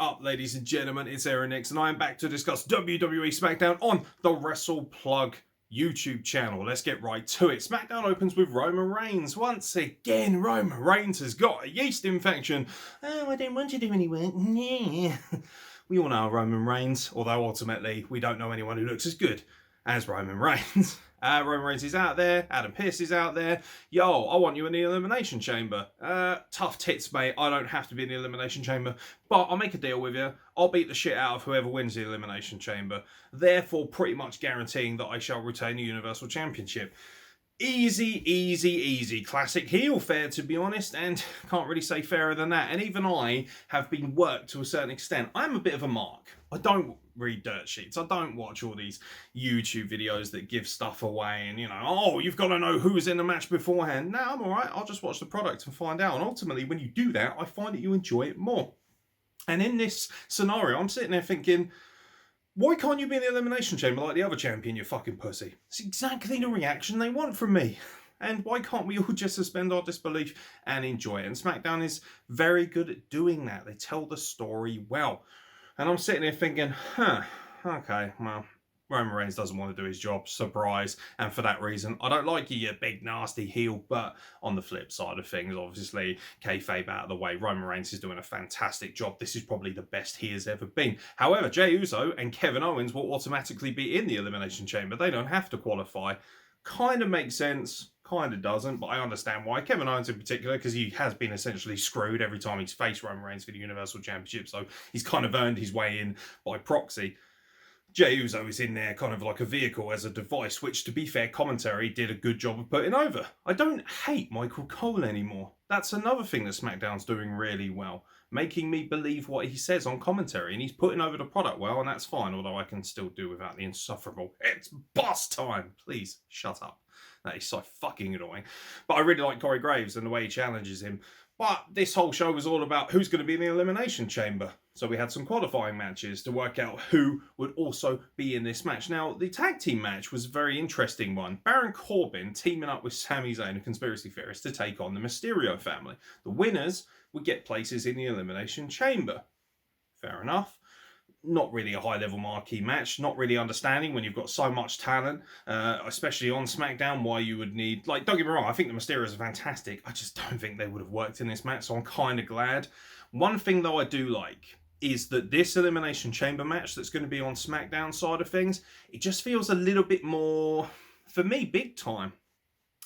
up, ladies and gentlemen? It's Aaron Nix, and I am back to discuss WWE Smackdown on the Wrestle Plug YouTube channel. Let's get right to it. Smackdown opens with Roman Reigns. Once again, Roman Reigns has got a yeast infection. Oh, I don't want to do any work. We all know Roman Reigns, although ultimately we don't know anyone who looks as good as Roman Reigns. Roman Reigns is out there. Adam Pearce is out there. Yo, I want you in the Elimination Chamber. Tough tits, mate. I don't have to be in the Elimination Chamber, but I'll make a deal with you. I'll beat the shit out of whoever wins the Elimination Chamber, therefore pretty much guaranteeing that I shall retain the Universal Championship. Easy, easy, easy. Classic heel fare, to be honest, and can't really say fairer than that. And even I have been worked to a certain extent. I'm a bit of a mark. I don't read dirt sheets. I don't watch all these YouTube videos that give stuff away and, you know, oh, you've got to know who's in the match beforehand. No, I'm all right. I'll just watch the product and find out. And ultimately, when you do that, I find that you enjoy it more. And in this scenario, I'm sitting there thinking, why can't you be in the Elimination Chamber like the other champion, you fucking pussy? It's exactly the reaction they want from me. And why can't we all just suspend our disbelief and enjoy it? And SmackDown is very good at doing that. They tell the story well. And I'm sitting here thinking, okay, well, Roman Reigns doesn't want to do his job, surprise, and for that reason, I don't like you, you big nasty heel. But on the flip side of things, obviously, kayfabe out of the way, Roman Reigns is doing a fantastic job. This is probably the best he has ever been. However, Jey Uso and Kevin Owens will automatically be in the Elimination Chamber. They don't have to qualify. Kind of makes sense, kind of doesn't, but I understand why. Kevin Owens in particular, because he has been essentially screwed every time he's faced Roman Reigns for the Universal Championship, so he's kind of earned his way in by proxy. Jey Uso is in there kind of like a vehicle as a device, which, to be fair, commentary did a good job of putting over. I don't hate Michael Cole anymore. That's another thing that SmackDown's doing really well, making me believe what he says on commentary, and he's putting over the product well, and that's fine, although I can still do without the insufferable, it's boss time. Please, shut up. That is so fucking annoying. But I really like Corey Graves and the way he challenges him. But this whole show was all about who's going to be in the Elimination Chamber. So we had some qualifying matches to work out who would also be in this match. Now, the tag team match was a very interesting one. Baron Corbin teaming up with Sami Zayn, a conspiracy theorist, to take on the Mysterio family. The winners would get places in the Elimination Chamber. Fair enough. Not really a high-level marquee match. Not really understanding when you've got so much talent, especially on SmackDown, why you would need... Like, don't get me wrong, I think the Mysterios are fantastic. I just don't think they would have worked in this match, so I'm kind of glad. One thing, though, I do like is that this Elimination Chamber match that's going to be on SmackDown side of things, it just feels a little bit more, for me, big time.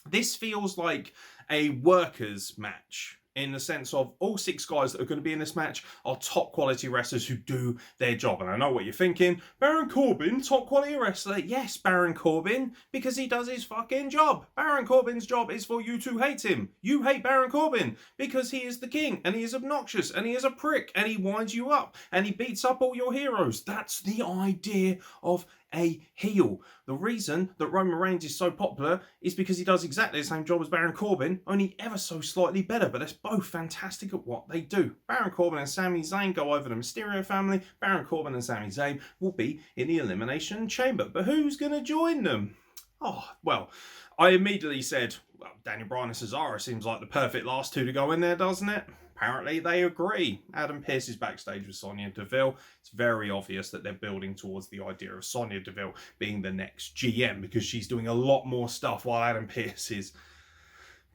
This feels like a workers match, in the sense of all 6 guys that are going to be in this match are top quality wrestlers who do their job. And I know what you're thinking. Baron Corbin, top quality wrestler. Yes, Baron Corbin, because he does his fucking job. Baron Corbin's job is for you to hate him. You hate Baron Corbin because he is the king and he is obnoxious and he is a prick and he winds you up and he beats up all your heroes. That's the idea of a heel. The reason that Roman Reigns is so popular is because he does exactly the same job as Baron Corbin, only ever so slightly better, but they're both fantastic at what they do. Baron Corbin and Sami Zayn go over the Mysterio family. Baron Corbin and Sami Zayn will be in the Elimination Chamber. But who's going to join them? Oh, well, I immediately said, well, Daniel Bryan and Cesaro seems like the perfect last 2 to go in there, doesn't it? Apparently they agree. Adam Pearce is backstage with Sonya Deville. It's very obvious that they're building towards the idea of Sonya Deville being the next GM, because she's doing a lot more stuff while Adam Pearce is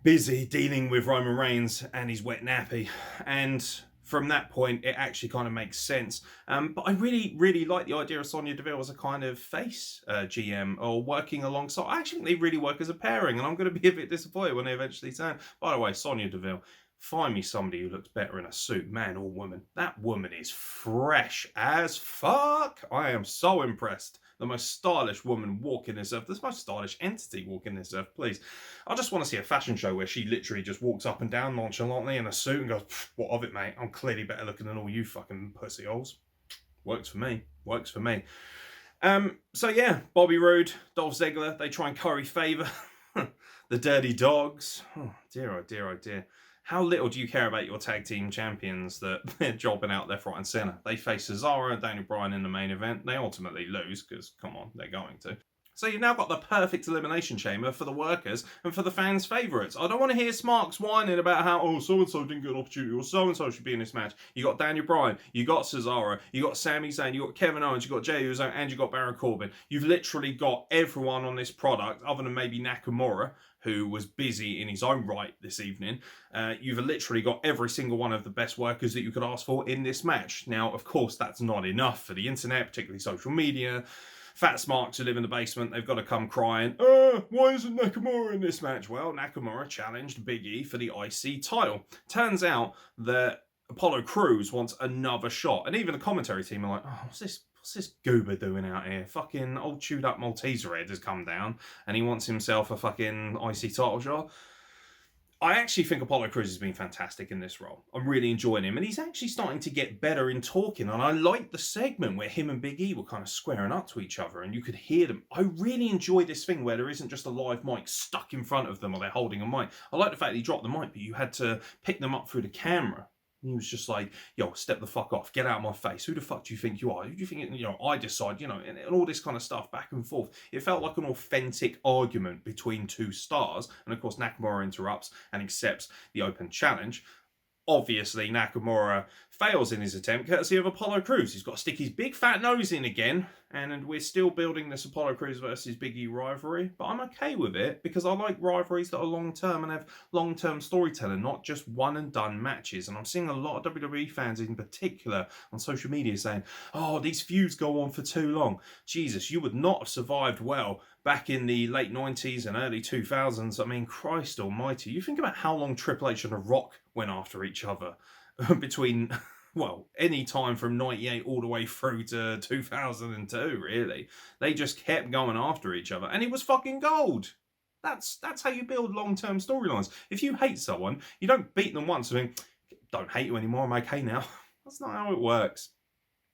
busy dealing with Roman Reigns and his wet nappy. And from that point, it actually kind of makes sense. But I really, really like the idea of Sonya Deville as a kind of face GM, or working alongside. I actually think they really work as a pairing, and I'm going to be a bit disappointed when they eventually turn. By the way, Sonya Deville, find me somebody who looks better in a suit, man or woman. That woman is fresh as fuck. I am so impressed. The most stylish woman walking this earth. The most stylish entity walking this earth, please. I just want to see a fashion show where she literally just walks up and down nonchalantly in a suit and goes, what of it, mate? I'm clearly better looking than all you fucking pussy holes. Works for me. Works for me. So yeah, Bobby Roode, Dolph Ziggler, they try and curry favour. The Dirty Dogs. Oh dear, oh dear, oh dear. How little do you care about your tag team champions that they're jobbing out left, right and centre? They face Cesaro and Daniel Bryan in the main event. They ultimately lose because, come on, they're going to. So you've now got the perfect elimination chamber for the workers and for the fans' favourites. I don't want to hear Smarks whining about how, oh, so-and-so didn't get an opportunity, or so-and-so should be in this match. You got Daniel Bryan, you got Cesaro, you got Sami Zayn, you got Kevin Owens, you got Jey Uso, and you got Baron Corbin. You've literally got everyone on this product, other than maybe Nakamura, who was busy in his own right this evening. You've literally got every single one of the best workers that you could ask for in this match. Now, of course, that's not enough for the internet, particularly social media. Fat Smarks who live in the basement, they've got to come crying, why isn't Nakamura in this match? Well, Nakamura challenged Big E for the IC title. Turns out that Apollo Crews wants another shot. And even the commentary team are like, oh, what's this goober doing out here? Fucking old chewed up Malteser head has come down and he wants himself a fucking IC title shot. I actually think Apollo Crews has been fantastic in this role. I'm really enjoying him. And he's actually starting to get better in talking. And I like the segment where him and Big E were kind of squaring up to each other and you could hear them. I really enjoy this thing where there isn't just a live mic stuck in front of them or they're holding a mic. I like the fact that he dropped the mic, but you had to pick them up through the camera. He was just like, yo, step the fuck off. Get out of my face. Who the fuck do you think you are? Who do you think, I decide, and all this kind of stuff back and forth. It felt like an authentic argument between two stars. And of course, Nakamura interrupts and accepts the open challenge. Obviously, Nakamura fails in his attempt, courtesy of Apollo Crews. He's got to stick his big fat nose in again, and we're still building this Apollo Crews versus Big E rivalry, but I'm okay with it because I like rivalries that are long-term and have long-term storytelling, not just one-and-done matches. And I'm seeing a lot of WWE fans in particular on social media saying, oh, these feuds go on for too long. Jesus, you would not have survived well back in the late 90s and early 2000s. I mean, Christ almighty. You think about how long Triple H and The Rock went after each other between, well, any time from 98 all the way through to 2002, really. They just kept going after each other. And it was fucking gold. That's how you build long-term storylines. If you hate someone, you don't beat them once and think, don't hate you anymore, I'm okay now. That's not how it works.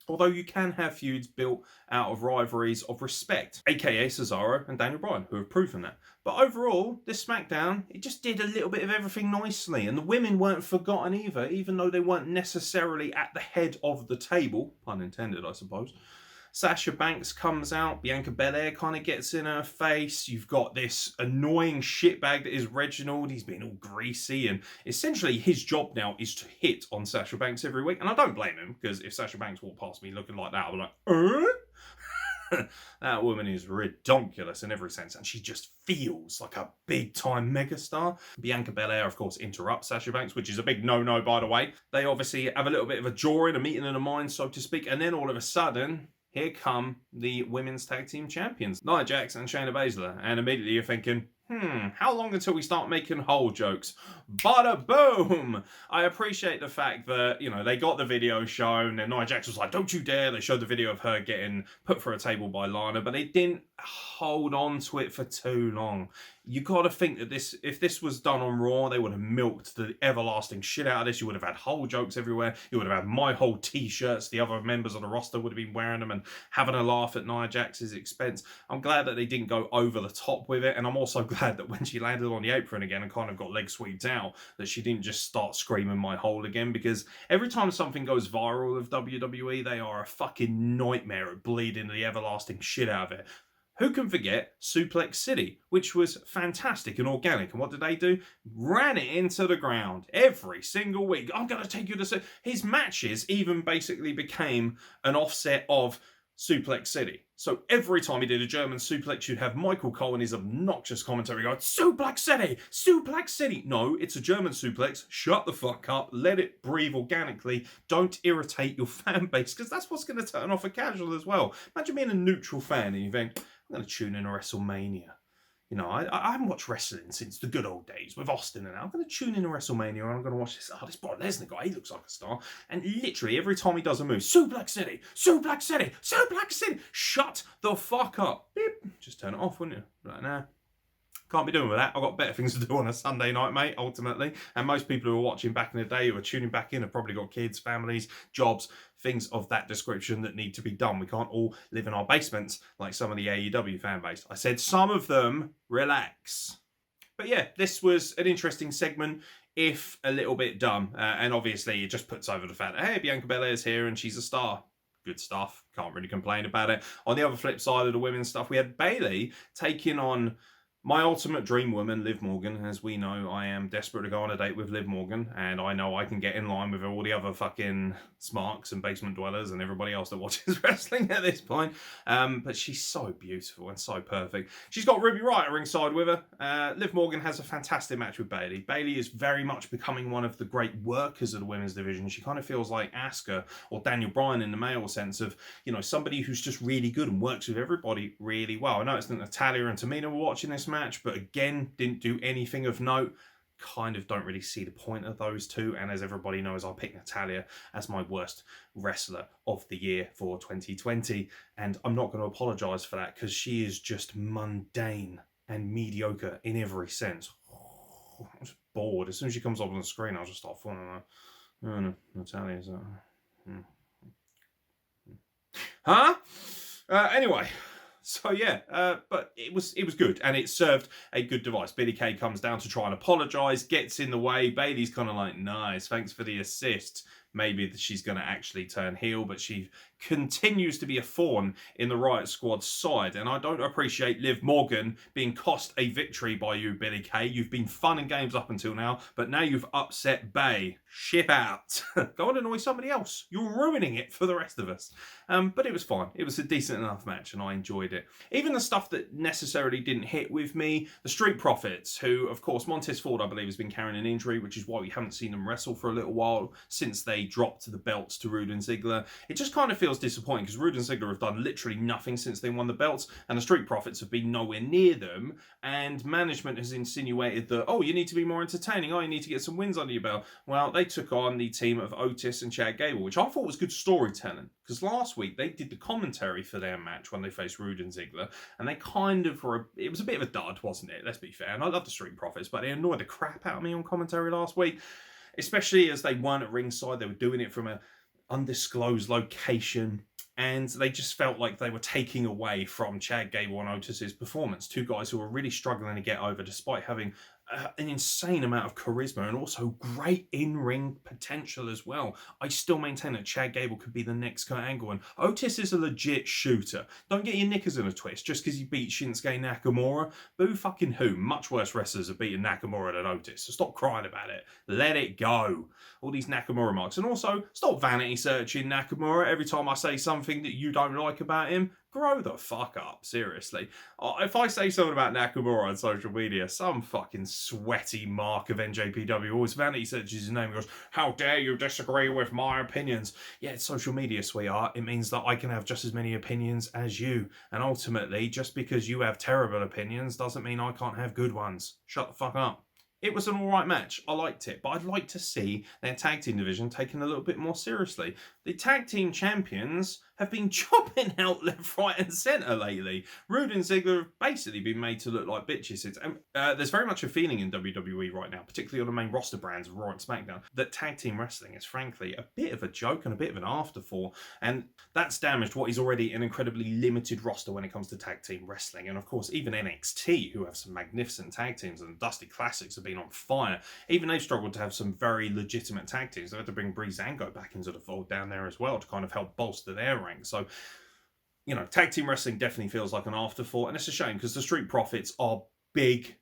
Although you can have feuds built out of rivalries of respect, aka Cesaro and Daniel Bryan, who have proven that. But overall, this SmackDown, it just did a little bit of everything nicely. And the women weren't forgotten either, even though they weren't necessarily at the head of the table. Pun intended, I suppose. Sasha Banks comes out, Bianca Belair kind of gets in her face. You've got this annoying shitbag that is Reginald. He's been all greasy, and essentially his job now is to hit on Sasha Banks every week. And I don't blame him, because if Sasha Banks walked past me looking like that, I'll be like, That woman is redonkulous in every sense, and she just feels like a big-time megastar. Bianca Belair, of course, interrupts Sasha Banks, which is a big no-no, by the way. They obviously have a little bit of a jaw-in, a meeting in the mind, so to speak, and then all of a sudden, here come the women's tag team champions, Nia Jax and Shayna Baszler. And immediately you're thinking, how long until we start making whole jokes? Bada boom! I appreciate the fact that, they got the video shown and Nia Jax was like, don't you dare. They showed the video of her getting put through a table by Lana, but they didn't hold on to it for too long. You got to think that if this was done on Raw, they would have milked the everlasting shit out of this. You would have had whole jokes everywhere. You would have had my whole t-shirts. The other members of the roster would have been wearing them and having a laugh at Nia Jax's expense. I'm glad that they didn't go over the top with it. And I'm also glad that when she landed on the apron again and kind of got leg sweeps out, that she didn't just start screaming my hole again. Because every time something goes viral of WWE, they are a fucking nightmare at bleeding the everlasting shit out of it. Who can forget Suplex City, which was fantastic and organic. And what did they do? Ran it into the ground every single week. I'm going to take you to... His matches even basically became an offset of Suplex City. So every time he did a German suplex, you'd have Michael Cole and his obnoxious commentary going, Suplex City! Suplex City! No, it's a German suplex. Shut the fuck up. Let it breathe organically. Don't irritate your fan base, because that's what's going to turn off a casual as well. Imagine being a neutral fan and you think, I'm going to tune in to WrestleMania. I haven't watched wrestling since the good old days with Austin and I'm going to tune in to WrestleMania and I'm going to watch this. Oh, this Brock Lesnar guy, he looks like a star. And literally every time he does a move, Suplex City, Suplex City, Suplex City. Shut the fuck up. Beep. Just turn it off, wouldn't you? Right now. Can't be doing with that. I've got better things to do on a Sunday night, mate, ultimately. And most people who are watching back in the day, who are tuning back in, have probably got kids, families, jobs, things of that description that need to be done. We can't all live in our basements like some of the AEW fan base. I said some of them, relax. But yeah, this was an interesting segment, if a little bit dumb. And obviously, it just puts over the fact that, hey, Bianca Belair's here and she's a star. good stuff. Can't really complain about it. On the other flip side of the women's stuff, we had Bayley taking on my ultimate dream woman, Liv Morgan. As we know, I am desperate to go on a date with Liv Morgan, and I know I can get in line with all the other fucking smarks and basement dwellers and everybody else that watches wrestling at this point. But she's so beautiful and so perfect. She's got Ruby Riott ringside with her. Liv Morgan has a fantastic match with Bayley. Bayley is very much becoming one of the great workers of the women's division. She kind of feels like Asuka or Daniel Bryan in the male sense of, you know, somebody who's just really good and works with everybody really well. I know it's that Natalya and Tamina were watching this match, but again, didn't do anything of note. Kind of don't really see the point of those two, and as everybody knows, I'll pick Natalya as my worst wrestler of the year for 2020, and I'm not going to apologise for that, because she is just mundane and mediocre in every sense. I'm just bored. As soon as she comes up on the screen, I'll just start falling. Oh no, Natalya's anyway. So yeah, but it was good, and it served a good device. Billie Kay comes down to try and apologise, gets in the way. Bayley's kind of like, nice, thanks for the assist. Maybe she's going to actually turn heel, but she continues to be a thorn in the Riot Squad's side. And I don't appreciate Liv Morgan being cost a victory by you, Billie Kay. You've been fun and games up until now, but now you've upset Bay. Ship out. Go and annoy somebody else. You're ruining it for the rest of us. But it was fine. It was a decent enough match, and I enjoyed it. Even the stuff that necessarily didn't hit with me, the Street Profits, who, of course, Montez Ford, I believe, has been carrying an injury, which is why we haven't seen them wrestle for a little while since they dropped the belts to Rude and Ziggler. It just kind of feels disappointing, because Rude and Ziggler have done literally nothing since they won the belts, and the Street Profits have been nowhere near them, and management has insinuated that, oh, you need to be more entertaining, oh, you need to get some wins under your belt. Well, they took on the team of Otis and Chad Gable, which I thought was good storytelling, because last week they did the commentary for their match when they faced Rude and Ziggler, and they kind of were, it was a bit of a dud, wasn't it? Let's be fair. And I love the Street Profits, but they annoyed the crap out of me on commentary last week, especially as they weren't at ringside. They were doing it from an undisclosed location, and they just felt like they were taking away from Chad Gable and Otis's performance. Two guys who were really struggling to get over despite having an insane amount of charisma and also great in-ring potential as well. I still maintain that Chad Gable could be the next Kurt Angle, and Otis is a legit shooter. Don't get your knickers in a twist just because he beat Shinsuke Nakamura. Boo fucking who? Much worse wrestlers have beaten Nakamura than Otis, so stop crying about it. Let it go. All these Nakamura marks. And also, stop vanity searching Nakamura every time I say something that you don't like about him. Grow the fuck up, seriously. If I say something about Nakamura on social media, some fucking sweaty mark of NJPW always vanity searches his name and goes, how dare you disagree with my opinions? Yeah, it's social media, sweetheart. It means that I can have just as many opinions as you. And ultimately, just because you have terrible opinions doesn't mean I can't have good ones. Shut the fuck up. It was an alright match. I liked it. But I'd like to see their tag team division taken a little bit more seriously. The tag team champions have been chopping out left, right and centre lately. Rude and Ziggler have basically been made to look like bitches. There's very much a feeling in WWE right now, particularly on the main roster brands of Raw and SmackDown, that tag team wrestling is frankly a bit of a joke and a bit of an afterthought. And that's damaged what is already an incredibly limited roster when it comes to tag team wrestling. And of course, even NXT, who have some magnificent tag teams, and Dusty Classics have been on fire, even they've struggled to have some very legitimate tag teams. They had to bring Breezango back into the fold down there as well to kind of help bolster their ranks. So, you know, tag team wrestling definitely feels like an afterthought, and it's a shame because the Street Profits are big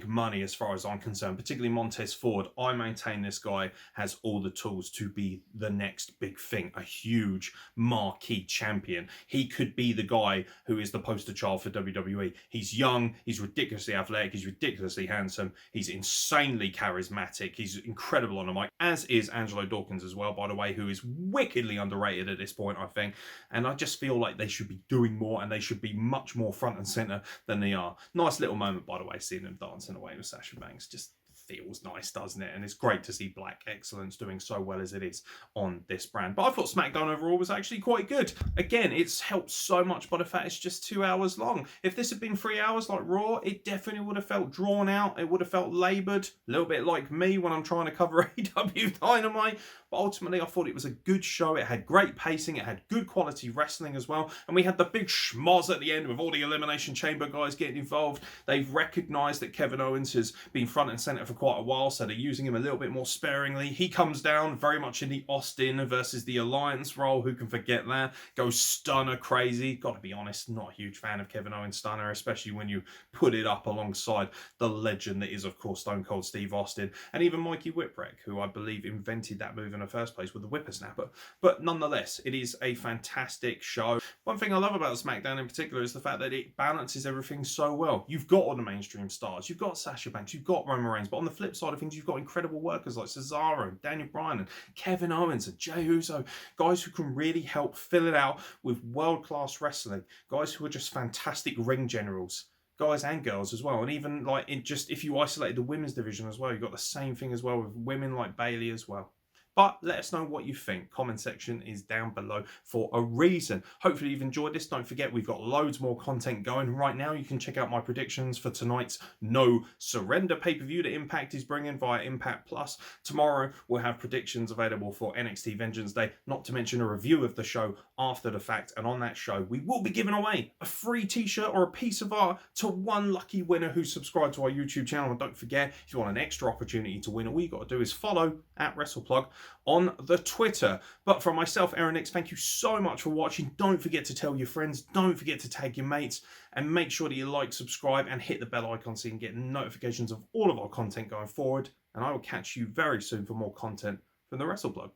money as far as I'm concerned, particularly Montez Ford. I maintain this guy has all the tools to be the next big thing, a huge marquee champion. He could be the guy who is the poster child for WWE. He's young, he's ridiculously athletic, he's ridiculously handsome, he's insanely charismatic, he's incredible on the mic, as is Angelo Dawkins as well, by the way, who is wickedly underrated at this point, I think. And I just feel like they should be doing more, and they should be much more front and centre than they are. Nice little moment, by the way, seeing them dancing away with Sasha Banks. Just feels nice, doesn't it? And it's great to see Black Excellence doing so well as it is on this brand. But I thought SmackDown overall was actually quite good. Again, it's helped so much by the fact it's just 2 hours long. If this had been 3 hours like Raw, it definitely would have felt drawn out. It would have felt laboured. A little bit like me when I'm trying to cover AEW Dynamite. But but ultimately I thought it was a good show. It had great pacing, it had good quality wrestling as well, and we had the big schmoz at the end with all the Elimination Chamber guys getting involved. They've recognised that Kevin Owens has been front and centre for quite a while, so they're using him a little bit more sparingly. He comes down very much in the Austin versus the Alliance role. Who can forget that? Goes stunner crazy. Gotta be honest, not a huge fan of Kevin Owens stunner, especially when you put it up alongside the legend that is, of course, Stone Cold Steve Austin, and even Mikey Whipwreck, who I believe invented that move in the first place with the whippersnapper. But nonetheless, it is a fantastic show. One thing I love about SmackDown in particular is the fact that it balances everything so well. You've got all the mainstream stars, you've got Sasha Banks, you've got Roman Reigns, but on the flip side of things, you've got incredible workers like Cesaro, Daniel Bryan, and Kevin Owens, and Jey Uso, guys who can really help fill it out with world-class wrestling, guys who are just fantastic ring generals. Guys and girls as well, and even like if you isolated the women's division as well, you've got the same thing as well with women like Bayley as well. But let us know what you think. Comment section is down below for a reason. Hopefully you've enjoyed this. Don't forget, we've got loads more content going right now. You can check out my predictions for tonight's No Surrender pay-per-view that Impact is bringing via Impact Plus. Tomorrow we'll have predictions available for NXT Vengeance Day, not to mention a review of the show after the fact. And on that show, we will be giving away a free t-shirt or a piece of art to one lucky winner who's subscribed to our YouTube channel. And don't forget, if you want an extra opportunity to win, all you got to do is follow at WrestlePlug on the Twitter. But from myself, Aaron Nix, thank you so much for watching. Don't forget to tell your friends, don't forget to tag your mates, and make sure that you like, subscribe, and hit the bell icon so you can get notifications of all of our content going forward. And I will catch you very soon for more content from the WrestlePlug.